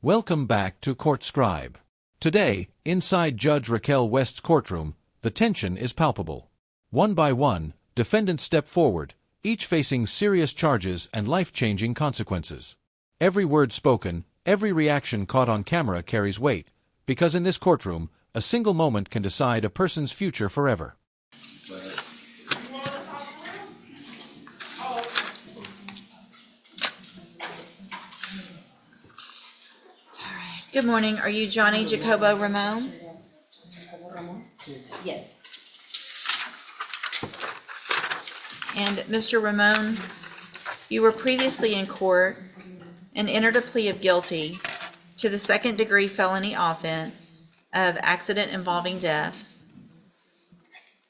Welcome back to Court Scribe. Today, inside Judge Raquel West's courtroom, the tension is palpable. One by one, defendants step forward, each facing serious charges and life-changing consequences. Every word spoken, every reaction caught on camera carries weight, because in this courtroom, a single moment can decide a person's future forever. Good morning. Are you Johnny Jacobo Ramon? Yes. And Mr. Ramon, you were previously in court and entered a plea of guilty to the second-degree felony offense of accident involving death.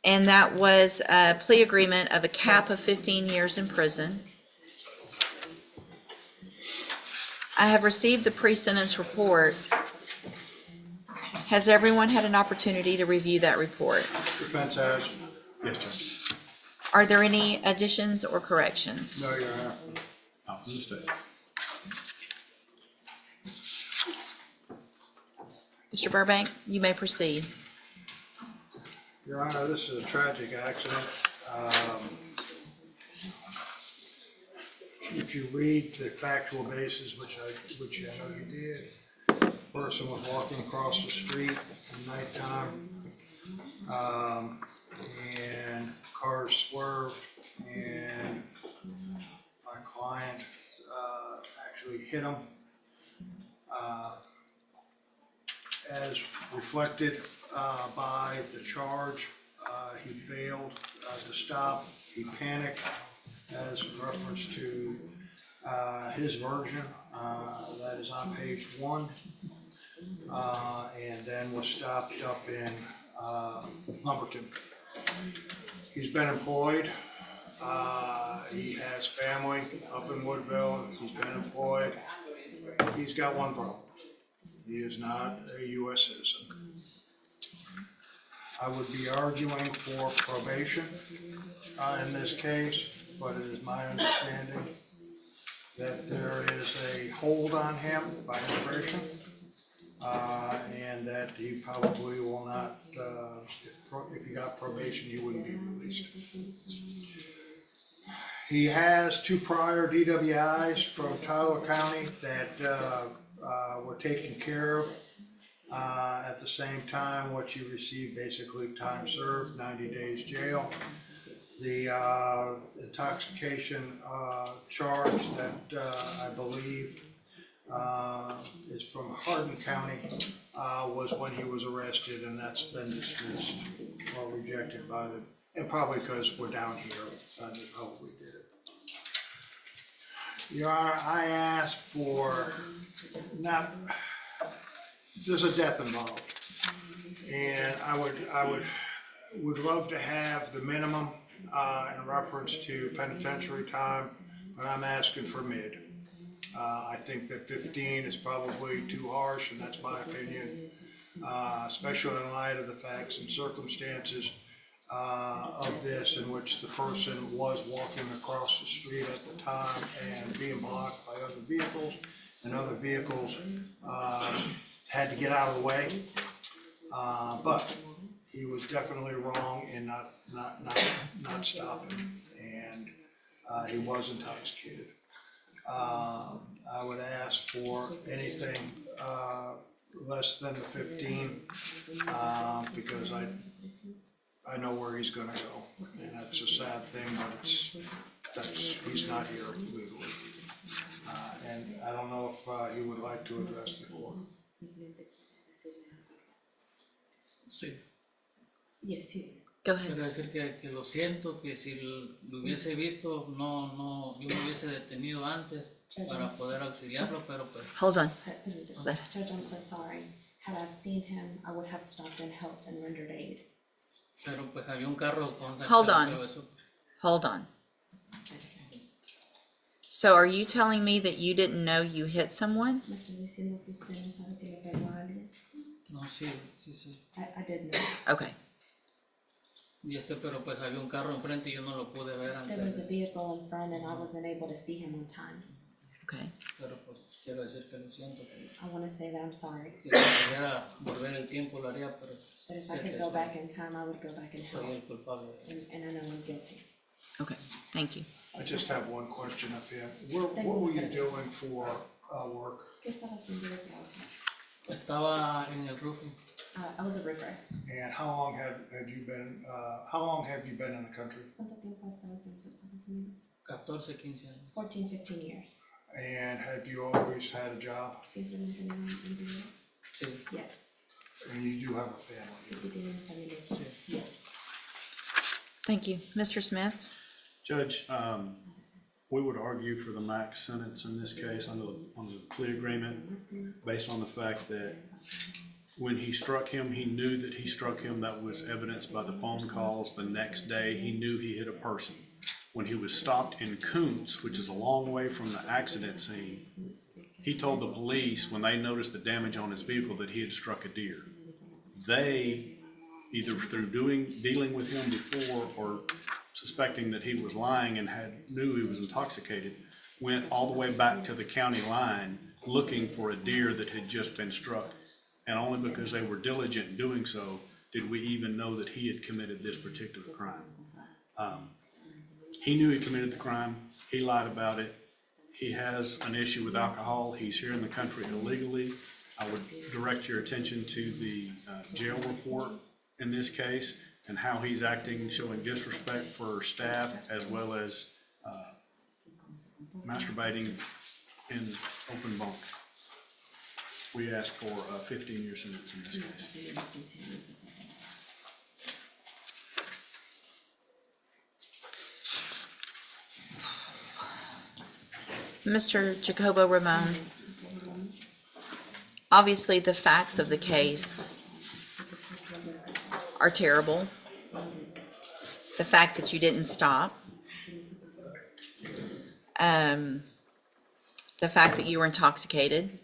And that was a plea agreement of a cap of 15 years in prison. I have received the pre-sentence report. Has everyone had an opportunity to review that report? Defense has. Yes, Judge. Are there any additions or corrections? No, Your Honor. Not from the state. Mr. Burbank, you may proceed. Your Honor, this is a tragic accident. If you read the factual basis, which I know you did, a person was walking across the street at nighttime, and cars swerved, and my client actually hit him. As reflected by the charge, he failed to stop. He panicked, as in reference to his version, that is on page 1, and then was stopped up in Lumberton. He's been employed. He has family up in Woodville. He's been employed. He's got one problem. He is not a U.S. citizen. I would be arguing for probation in this case, but it is my understanding that there is a hold on him by immigration, and that he probably will not, if he got probation, he wouldn't be released. He has 2 prior DWIs from Tyler County that were taken care of. At the same time, what you receive, basically time served, 90 days jail. The intoxication charge that I believe is from Hardin County was when he was arrested, and that's been dismissed or rejected by the, and probably because we're down here, they probably did it. Your Honor, I asked for there's a death involved, and I would love to have the minimum in reference to penitentiary time, but I'm asking for mid. I think that 15 is probably too harsh, and that's my opinion, especially in light of the facts and circumstances of this, in which the person was walking across the street at the time and being blocked by other vehicles, and other vehicles had to get out of the way. But he was definitely wrong in not stopping, and he was intoxicated. I would ask for anything less than the 15, because I know where he's going to go, and that's a sad thing, but he's not here legally, and I don't know if he would like to address the court. Sí. Yes, go ahead. Quiero decir que lo siento, que si lo hubiese visto, yo me hubiese detenido antes para poder auxiliarlo, pero pues... Hold on. Judge, I'm so sorry. Had I seen him, I would have stopped and helped and rendered aid. Pero pues había un carro con... Hold on. So are you telling me that you didn't know you hit someone? ¿Me está diciendo que usted no sabe que le pegó a alguien? No, sí. I did know. Okay. Pero pues había un carro enfrente y yo no lo pude ver antes. There was a vehicle in front and I wasn't able to see him on time. Okay. pero pues quiero decir que lo siento. I want to say that I'm sorry. Si pudiera volver el tiempo lo haría, pero But if I sé could que go back in time, I would go back and soy help. el culpable. And I know I'm guilty. Okay, thank you. I just have one question up here. What were you doing for work? ¿Qué estaba haciendo de trabajo? Estaba en el roofing I was a roofer. And how long have you been in the country? ¿Cuánto tiempo has estado aquí en los Estados Unidos? 14, 15 años. 14, 15 years. And have you always had a job? ¿Siempre han tenido un empleo? Sí, Yes. And you do have a family? ¿Y si tienen una familia? sí. Yes. Thank you. Mr. Smith? Judge, we would argue for the max sentence in this case on the plea agreement based on the fact that when he struck him, he knew that he struck him. That was evidenced by the phone calls. The next day, he knew he hit a person. When he was stopped in Koontz, which is a long way from the accident scene, he told the police when they noticed the damage on his vehicle that he had struck a deer. They, either through dealing with him before or suspecting that he was lying and knew he was intoxicated, went all the way back to the county line looking for a deer that had just been struck. And only because they were diligent in doing so did we even know that he had committed this particular crime. He knew he committed the crime. He lied about it. He has an issue with alcohol. He's here in the country illegally. I would direct your attention to the jail report in this case and how he's acting, showing disrespect for staff as well as masturbating in open bunk. We ask for a 15-year sentence in this case. Mr. Jacobo Ramon, obviously the facts of the case are terrible. The fact that you didn't stop, the fact that you were intoxicated,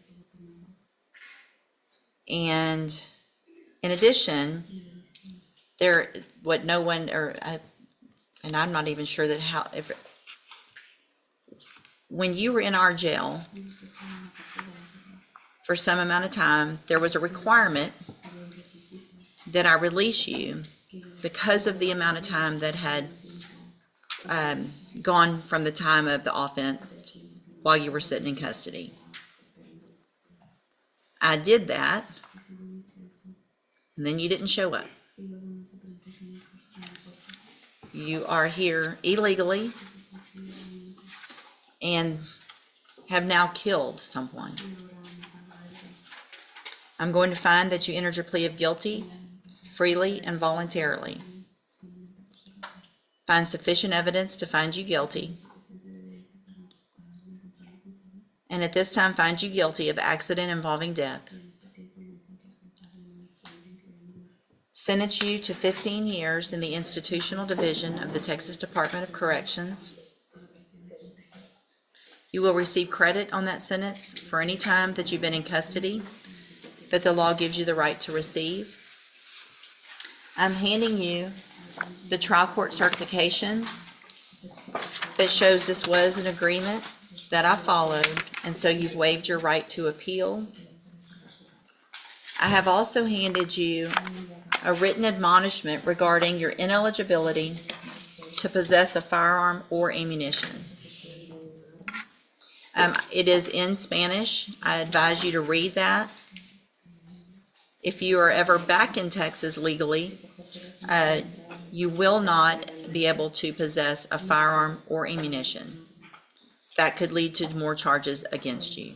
and in addition, and I'm not even sure that when you were in our jail for some amount of time, there was a requirement that I release you because of the amount of time that had gone from the time of the offense while you were sitting in custody. I did that, and then you didn't show up. You are here illegally and have now killed someone. I'm going to find that you entered your plea of guilty freely and voluntarily. Find sufficient evidence to find you guilty. And at this time, find you guilty of accident involving death. Sentence you to 15 years in the institutional division of the Texas Department of Corrections. You will receive credit on that sentence for any time that you've been in custody that the law gives you the right to receive. I'm handing you the trial court certification that shows this was an agreement that I followed, and so you've waived your right to appeal. I have also handed you a written admonishment regarding your ineligibility to possess a firearm or ammunition. It is in Spanish. I advise you to read that. If you are ever back in Texas legally, you will not be able to possess a firearm or ammunition. That could lead to more charges against you.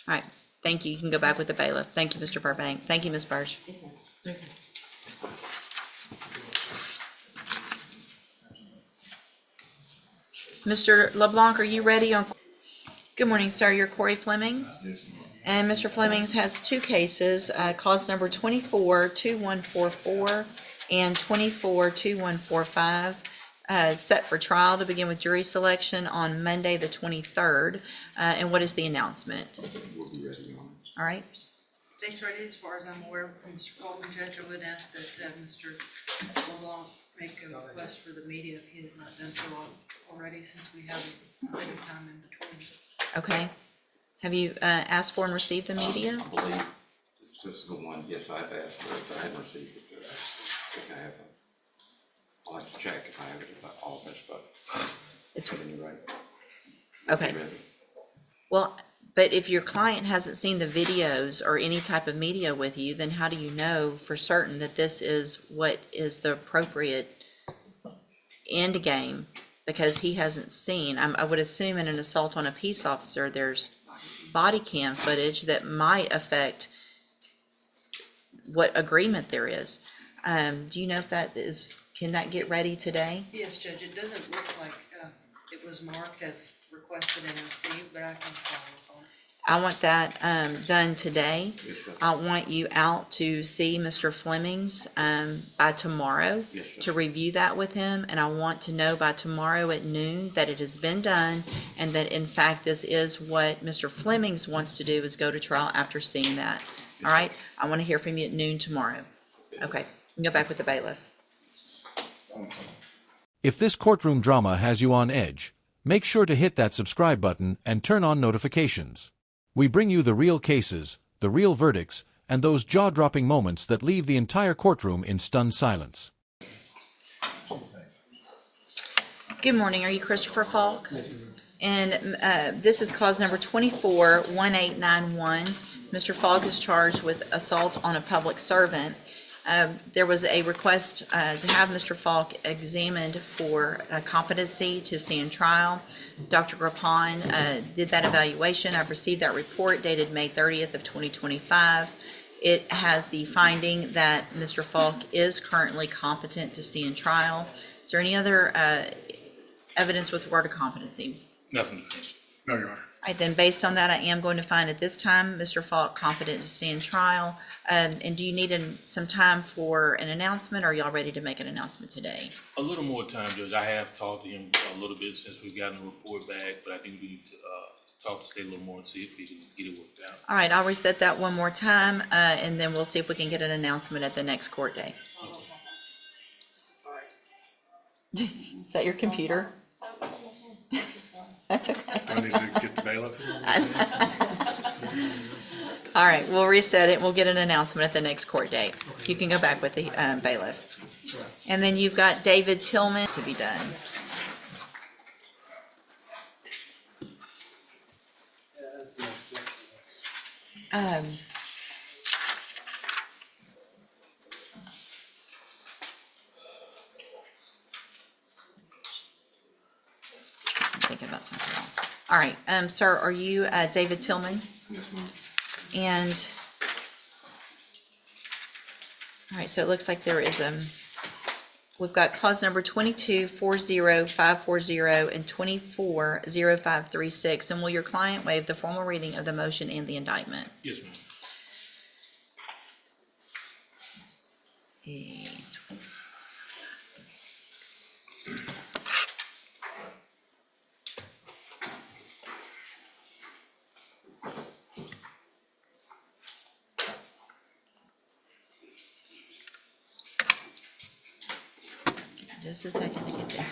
All right. Thank you. You can go back with the bailiff. Thank you, Mr. Burbank. Thank you, Ms. Burge. Mr. LeBlanc, are you ready on? Good morning, sir. You're Corey Flemings. And Mr. Flemings has two cases, cause number 24-2144 and 24-2145, set for trial to begin with jury selection on Monday, the 23rd. And what is the announcement? All right. State's ready, as far as I'm aware, from Mr. Coleman, Judge. I would ask that Mr. LeBlanc make a request for the media if he has not done so already, since we have a bit of time in between. Okay. Have you asked for and received the media? I believe this is the one, yes, I've asked for it, but I haven't received it. I think I have it. I'll have to check if I have it in my office, but It's at any rate. okay. Ready. Well, but if your client hasn't seen the videos or any type of media with you, then how do you know for certain that this is what is the appropriate end game? Because he hasn't seen, I would assume in an assault on a peace officer, there's body cam footage that might affect what agreement there is. Do you know if that is, can that get ready today? Yes, Judge, it doesn't look like it was marked as requested and received, but I can follow up on it. I want that done today. Yes, sir. I want you out to see Mr. Fleming's by tomorrow Yes, sir. to review that with him. And I want to know by tomorrow at noon that it has been done and that in fact this is what Mr. Fleming's wants to do, is go to trial after seeing that. All right? I want to hear from you at noon tomorrow. Okay, you can go back with the bailiff. If this courtroom drama has you on edge, make sure to hit that subscribe button and turn on notifications. We bring you the real cases, the real verdicts, and those jaw-dropping moments that leave the entire courtroom in stunned silence. Good morning. Are you Christopher Falk? And this is cause number 24-1891. Mr. Falk is charged with assault on a public servant. There was a request to have Mr. Falk examined for competency to stand trial. Dr. Grapan did that evaluation. I've received that report dated May 30th of 2025. It has the finding that Mr. Falk is currently competent to stand trial. Is there any other evidence with regard to competency? Nothing to question. No, Your Honor. All right, then based on that, I am going to find at this time Mr. Falk competent to stand trial. And do you need some time for an announcement, or are y'all ready to make an announcement today? A little more time, Judge. I have talked to him a little bit since we've gotten the report back, but I think we need to talk to state a little more and see if we can get it worked out. All right, I'll reset that one more time, and then we'll see if we can get an announcement at the next court day. Is that your computer? That's okay. I need to get the bailiff. All right, we'll reset it. We'll get an announcement at the next court date. You can go back with the bailiff. And then you've got David Tillman to be done. Thinking about something else. All right, sir, are you David Tillman? Yes, ma'am. And, all right, so it looks like there is we've got cause number 22-40540 and 24-0536. And will your client waive the formal reading of the motion and the indictment? Yes, ma'am. Just a second to get there.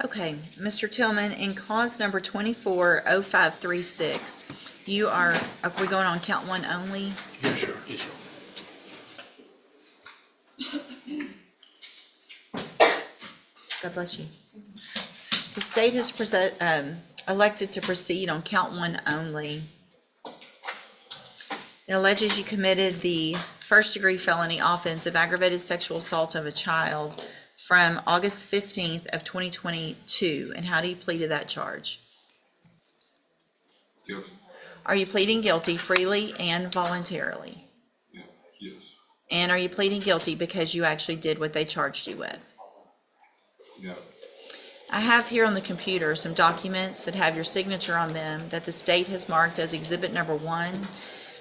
Okay, Mr. Tillman, in cause number 24-0536, you are we going on count one only? Yes, sure. Yes, sure. God bless you. The state has elected to proceed on count one only. It alleges you committed the first-degree felony offense of aggravated sexual assault of a child from August 15th of 2022. And how do you plead to that charge? Yes. Are you pleading guilty freely and voluntarily? Yeah. Yes. And are you pleading guilty because you actually did what they charged you with? Yeah. I have here on the computer some documents that have your signature on them that the state has marked as exhibit number 1.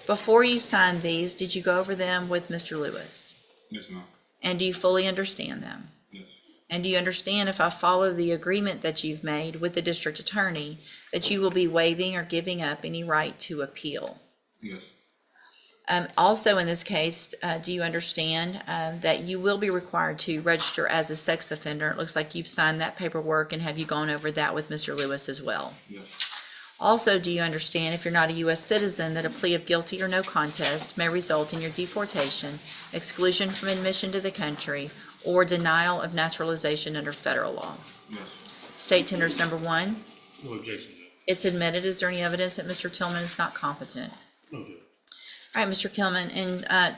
Before you signed these, did you go over them with Mr. Lewis? Yes, ma'am. And do you fully understand them? Yes. And do you understand, if I follow the agreement that you've made with the district attorney, that you will be waiving or giving up any right to appeal? Yes. Also, in this case, do you understand that you will be required to register as a sex offender? It looks like you've signed that paperwork, and have you gone over that with Mr. Lewis as well? Yes. Also, do you understand, if you're not a U.S. citizen, that a plea of guilty or no contest may result in your deportation, exclusion from admission to the country, or denial of naturalization under federal law? Yes. State tenders number 1. No objection, Judge. It's admitted. Is there any evidence that Mr. Tillman is not competent? No, Judge. All right, Mr.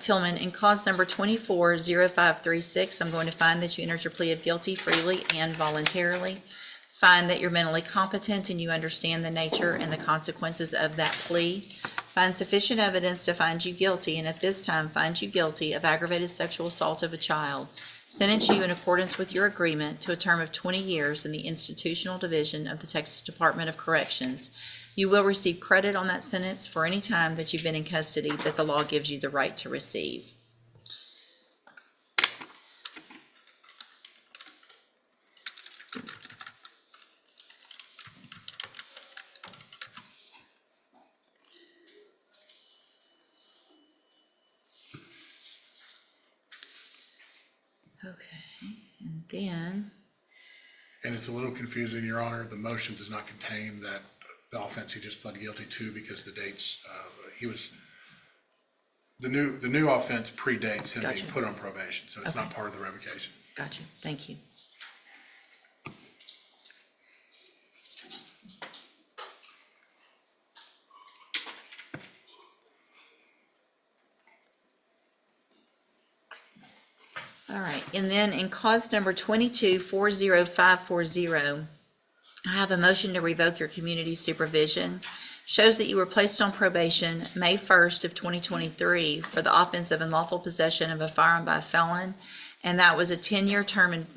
Tillman, in cause number 240536, I'm going to find that you entered your plea of guilty freely and voluntarily. Find that you're mentally competent and you understand the nature and the consequences of that plea. Find sufficient evidence to find you guilty, and at this time find you guilty of aggravated sexual assault of a child. Sentence you in accordance with your agreement to a term of 20 years in the Institutional Division of the Texas Department of Corrections. You will receive credit on that sentence for any time that you've been in custody that the law gives you the right to receive. Okay, and then, And it's a little confusing, Your Honor. The motion does not contain that the offense he just pled guilty to, because the dates, the new offense predates him Gotcha. being put on probation, so it's not Okay. part of the revocation. gotcha, thank you. All right, and then in cause number 2240540, I have a motion to revoke your community supervision. Shows that you were placed on probation May 1st of 2023 for the offense of unlawful possession of a firearm by a felon, and that was a 10-year term in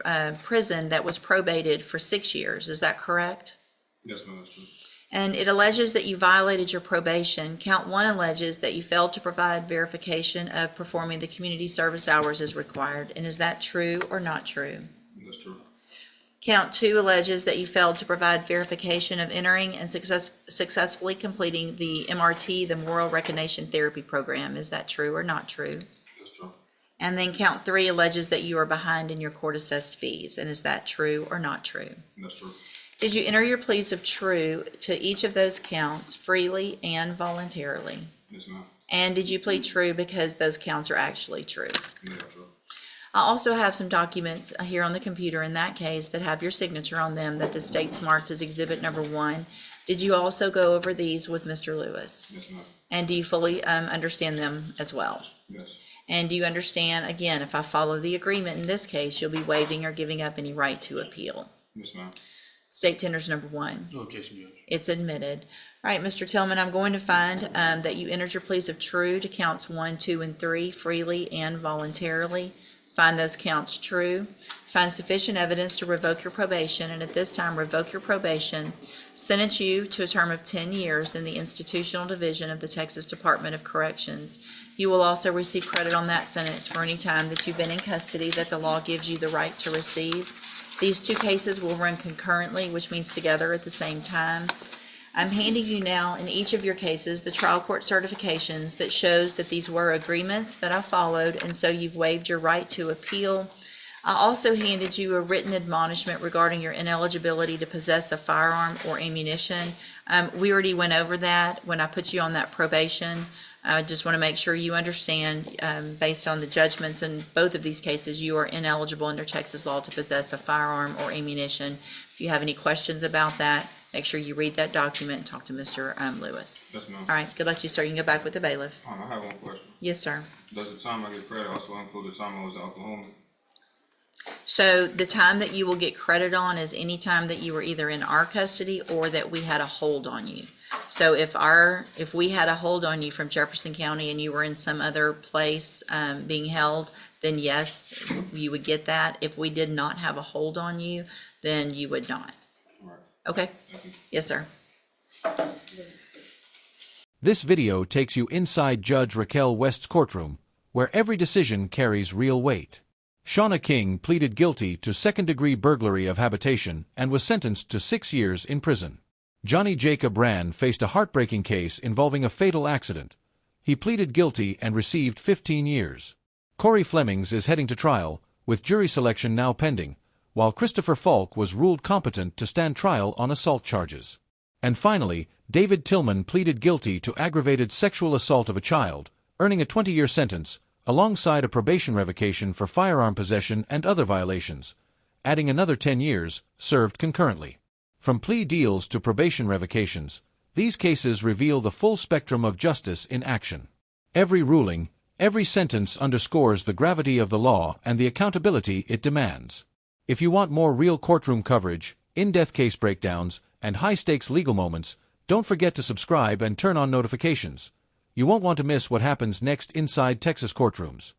prison that was probated for 6 years. Is that correct? Yes, ma'am, that's true. And it alleges that you violated your probation. Count 1 alleges that you failed to provide verification of performing the community service hours as required. And is that true or not true? That's true. Count 2 alleges that you failed to provide verification of entering and successfully completing the MRT, the Moral Recognition Therapy Program. Is that true or not true? That's true. And then count 3 alleges that you are behind in your court-assessed fees. And is that true or not true? That's true. Did you enter your pleas of true to each of those counts freely and voluntarily? Yes, ma'am. And did you plead true because those counts are actually true? Yeah, true. I also have some documents here on the computer in that case that have your signature on them that the state's marked as exhibit number 1. Did you also go over these with Mr. Lewis? Yes, ma'am. And do you fully understand them as well? Yes. And do you understand, again, if I follow the agreement in this case, you'll be waiving or giving up any right to appeal? Yes, ma'am. State tenders number 1. No objection, Judge. It's admitted. All right, Mr. Tillman, I'm going to find that you entered your pleas of true to counts 1, 2, and 3 freely and voluntarily. Find those counts true. Find sufficient evidence to revoke your probation, and at this time revoke your probation. Sentence you to a term of 10 years in the Institutional Division of the Texas Department of Corrections. You will also receive credit on that sentence for any time that you've been in custody that the law gives you the right to receive. These 2 cases will run concurrently, which means together at the same time. I'm handing you now, in each of your cases, the trial court certifications that shows that these were agreements that I followed, and so you've waived your right to appeal. I also handed you a written admonishment regarding your ineligibility to possess a firearm or ammunition. We already went over that when I put you on that probation. I just want to make sure you understand, based on the judgments in both of these cases, you are ineligible under Texas law to possess a firearm or ammunition. If you have any questions about that, make sure you read that document and talk to Mr. Lewis. Yes, ma'am. All right, good luck to you, sir. You can go back with the bailiff. I have one question. Yes, sir. Does the time I get credit also include the time I was in Oklahoma? So the time that you will get credit on is any time that you were either in our custody or that we had a hold on you. So if we had a hold on you from Jefferson County and you were in some other place being held, then yes, you would get that. If we did not have a hold on you, then you would not. All right. Okay? Thank you. Yes, sir. This video takes you inside Judge Raquel West's courtroom, where every decision carries real weight. Shauna King pleaded guilty to second-degree burglary of habitation and was sentenced to 6 years in prison. Johnny Jacob Rand faced a heartbreaking case involving a fatal accident. He pleaded guilty and received 15 years. Corey Flemings is heading to trial, with jury selection now pending, while Christopher Falk was ruled competent to stand trial on assault charges. And finally, David Tillman pleaded guilty to aggravated sexual assault of a child, earning a 20-year sentence, alongside a probation revocation for firearm possession and other violations, adding another 10 years, served concurrently. From plea deals to probation revocations, these cases reveal the full spectrum of justice in action. Every ruling, every sentence underscores the gravity of the law and the accountability it demands. If you want more real courtroom coverage, in-depth case breakdowns, and high-stakes legal moments, don't forget to subscribe and turn on notifications. You won't want to miss what happens next inside Texas courtrooms.